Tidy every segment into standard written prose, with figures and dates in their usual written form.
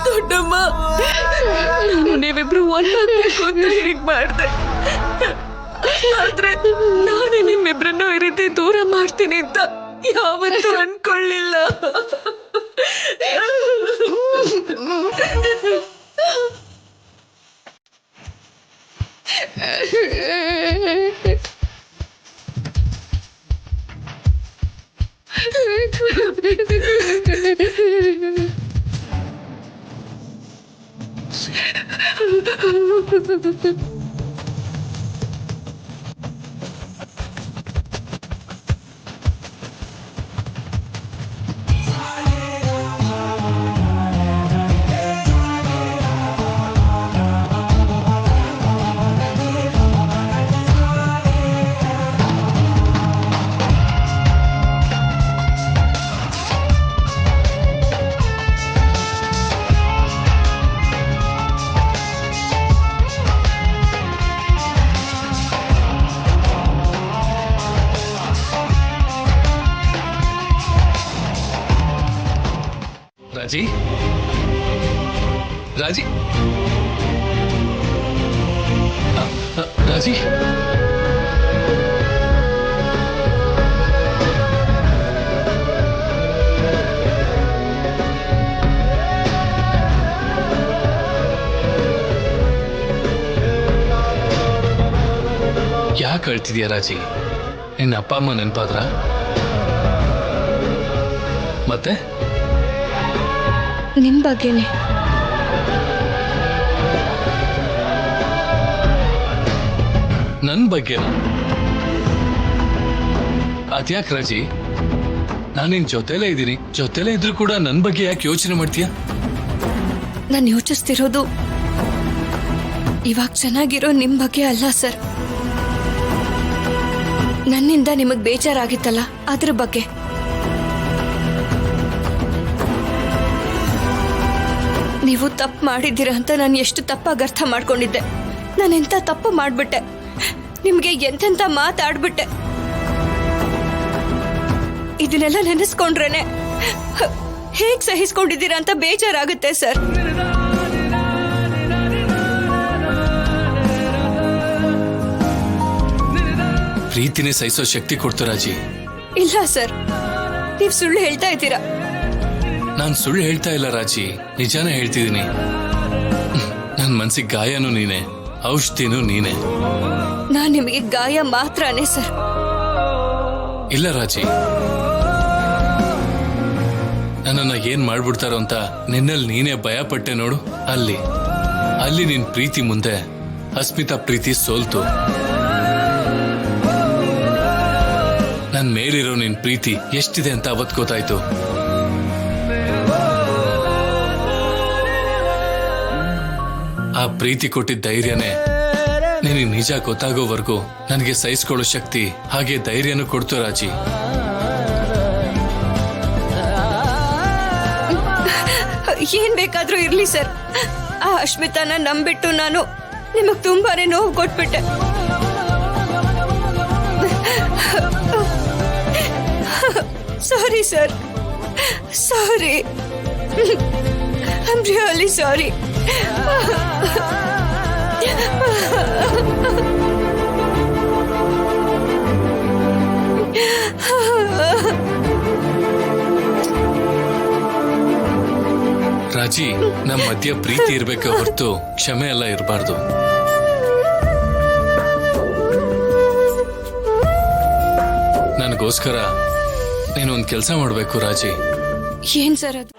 ದೊಡ್ಡಮ್ಮ, ನಾನು ನೀವಿಬ್ರು ಒಂದಾಗಬೇಕು ಅಂತ ಹೀಗ್ ಮಾಡ್ದೆ. ಆದ್ರೆ ನಾನೇ ನಿಮ್ಮಿಬ್ರನ್ನು ಈ ರೀತಿ ದೂರ ಮಾಡ್ತೀನಿ ಅಂತ ಯಾವತ್ತೂ ಅನ್ಕೊಳ್ಳಿಲ್ಲ. ರಾಜಿ, ರಾಜಿ, ರಾಜಿ, ಯಾಕೆ ಅಳ್ತಿದ್ಯಾ ರಾಜಿ? ನಿನ್ನ ಅಪ್ಪ ಅಮ್ಮ ನೆನಪಾದ್ರ? ಮತ್ತೆ ನಿಮ್ ಬಗ್ಗೆನೆ. ನನ್ ಬಗ್ಗೆ ಅದ್ಯಾಕೆ ರಾಜಿ? ನಾನು ನಿನ್ ಜೊತೆಲೇ ಇದ್ದೀನಿ. ಜೊತೆಲೇ ಇದ್ರು ಕೂಡ ನನ್ ಬಗ್ಗೆ ಯಾಕೆ ಯೋಚನೆ ಮಾಡ್ತೀಯ? ನಾನು ಯೋಚಿಸ್ತಿರೋದು ಇವಾಗ ಚೆನ್ನಾಗಿರೋ ನಿಮ್ ಬಗ್ಗೆ ಅಲ್ಲ ಸರ್, ನನ್ನಿಂದ ನಿಮಗ್ ಬೇಜಾರಾಗಿತ್ತಲ್ಲ ಅದ್ರ ಬಗ್ಗೆ. ನೀವು ತಪ್ಪು ಮಾಡಿದ್ದೀರ ಅಂತ ನಾನು ಎಷ್ಟು ತಪ್ಪಾಗಿ ಅರ್ಥ ಮಾಡ್ಕೊಂಡಿದ್ದೆ. ನಾನೆಂತ ತಪ್ಪು ಮಾಡ್ಬಿಟ್ಟೆ, ನಿಮ್ಗೆ ಎಂತೆಂತ ಮಾತಾಡ್ಬಿಟ್ಟೆ. ಇದನ್ನೆಲ್ಲ ನೆನೆಸ್ಕೊಂಡ್ರೇನೆ ಹೇಗ್ ಸಹಿಸ್ಕೊಂಡಿದ್ದೀರಾ ಅಂತ ಬೇಜಾರಾಗುತ್ತೆ ಸರ್. ಪ್ರೀತಿನೇ ಸಹಿಸೋ ಶಕ್ತಿ ಕೊಡ್ತು ರಾಜಿ. ಇಲ್ಲ ಸರ್, ನೀವ್ ಸುಳ್ಳು ಹೇಳ್ತಾ ಇದ್ದೀರಾ. ನಾನ್ ಸುಳ್ಳು ಹೇಳ್ತಾ ಇಲ್ಲ ರಾಜಿ, ನಿಜಾನೇ ಹೇಳ್ತಿದ್ದೀನಿ. ನನ್ ಮನ್ಸಿಗೆ ಗಾಯನೂ ನೀನೆ, ಔಷಧಿನೂ ನೀನೆ. ನಾನ್ ನಿಮಗೆ ಗಾಯ ಮಾತ್ರನೇ ಸರ್. ಇಲ್ಲ ರಾಜಿ, ನನ್ನನ್ನ ಏನ್ ಮಾಡ್ಬಿಡ್ತಾರೋ ಅಂತ ನಿನ್ನಲ್ಲಿ ನೀನೇ ಭಯ ಪಟ್ಟೆ ನೋಡು. ಅಲ್ಲಿ ನಿನ್ ಪ್ರೀತಿ ಮುಂದೆ ಅಸ್ಮಿತಾ ಪ್ರೀತಿ ಸೋಲ್ತು. ನನ್ ಮೇಲಿರೋ ನಿನ್ ಪ್ರೀತಿ ಎಷ್ಟಿದೆ ಅಂತ ಅವತ್ ಗೊತ್ತಾಯ್ತು. ಆ ಪ್ರೀತಿ ಕೊಟ್ಟಿದ್ದ ಧೈರ್ಯನೇ ನಿನಗೆ ನಿಜ ಗೊತ್ತಾಗೋವರೆಗೂ ನನಗೆ ಸಹಿಸ್ಕೊಳ್ಳೋ ಶಕ್ತಿ ಹಾಗೆ ಧೈರ್ಯನೂ ಕೊಡ್ತು ರಾಜಿ. ಏನ್ ಬೇಕಾದ್ರೂ ಇರ್ಲಿ ಸರ್, ಆ ಅಶ್ಮಿತಾನ ನಂಬಿಟ್ಟು ನಾನು ನಿಮಗ್ ತುಂಬಾನೇ ನೋವು ಕೊಟ್ಬಿಟ್ಟೆ. Sorry sir, sorry. I'm really sorry. ರಾಜಿ, ನಮ್ಮ ಮಧ್ಯ ಪ್ರೀತಿ ಇರ್ಬೇಕ ಹೊರತು ಕ್ಷಮೆ ಎಲ್ಲ ಇರಬಾರ್ದು. ನನಗೋಸ್ಕರ ನೀನೊಂದು ಕೆಲಸ ಮಾಡ್ಬೇಕು ರಾಜಿ. ಏನ್ ಸರ್ ಅದು?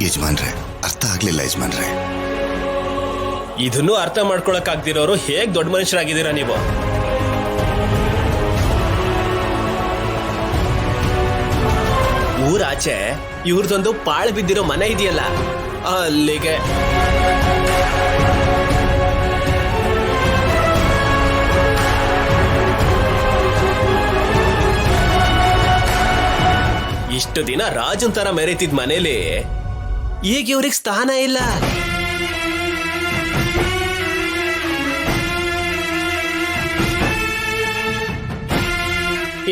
ಯಜಮಾನ್ರೆ, ಅರ್ಥ ಆಗ್ಲಿಲ್ಲ ಯಜಮಾನ್ರೆ. ಇದನ್ನು ಅರ್ಥ ಮಾಡ್ಕೊಳಕ್ ಆಗ್ದಿರೋರು ಹೇಗ್ ದೊಡ್ಡ ಮನುಷ್ಯರಾಗಿದ್ದೀರಾ ನೀವು? ಊರಾಚೆ ಇವ್ರದೊಂದು ಪಾಳು ಬಿದ್ದಿರೋ ಮನೆ ಇದೆಯಲ್ಲ, ಅಲ್ಲಿಗೆ ಇಷ್ಟು ದಿನ ರಾಜನ್ ತರ ಮೆರೀತಿದ್ ಮನೇಲಿ ಈಗ ಇವ್ರಿಗೆ ಸ್ಥಾನ ಇಲ್ಲ.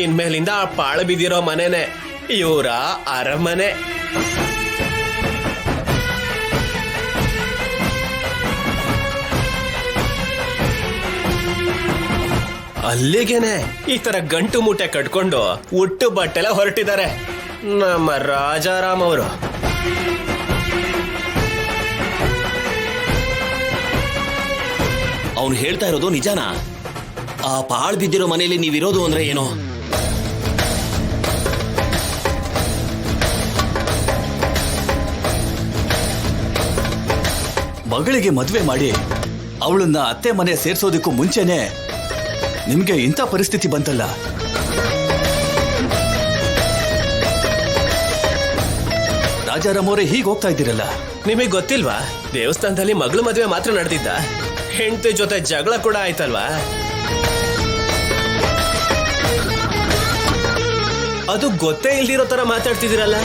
ಇನ್ಮೇಲಿಂದ ಆ ಪಾಳು ಬಿದ್ದಿರೋ ಮನೆನೆ ಇವರ ಅರಮನೆ. ಅಲ್ಲಿಗೆನೆ ಈ ತರ ಗಂಟು ಮೂಟೆ ಕಟ್ಕೊಂಡು ಉಟ್ಟು ಬಟ್ಟೆಲ್ಲ ಹೊರಟಿದ್ದಾರೆ ನಮ್ಮ ರಾಜಾರಾಮ್ ಅವರು. ಅವನು ಹೇಳ್ತಾ ಇರೋದು ನಿಜಾನಾ? ಆ ಪಾಳ್ ಬಿದ್ದಿರೋ ಮನೆಯಲ್ಲಿ ನೀವಿರೋದು ಅಂದ್ರೆ ಏನೋ? ಮಗಳಿಗೆ ಮದುವೆ ಮಾಡಿ ಅವಳನ್ನ ಅತ್ತೆ ಮನೆ ಸೇರ್ಸೋದಕ್ಕೂ ಮುಂಚೆನೆ ನಿಮ್ಗೆ ಇಂಥ ಪರಿಸ್ಥಿತಿ ಬಂತಲ್ಲ. ರಾಜಾರಾಮ್ ಅವರೇ ಹೀಗೆ ಹೋಗ್ತಾ ಇದ್ದೀರಲ್ಲ. ನಿಮಗೆ ಗೊತ್ತಿಲ್ವಾ, ದೇವಸ್ಥಾನದಲ್ಲಿ ಮಗಳು ಮದುವೆ ಮಾತ್ರ ನಡೆದಿದ್ದ, ಹೆಂಡತಿ ಜೊತೆ ಜಗಳ ಕೂಡ ಆಯ್ತಲ್ವಾ? ಅದು ಗೊತ್ತೇ ಇಲ್ದಿರೋ ತರ ಮಾತಾಡ್ತಿದ್ದೀರಲ್ಲ.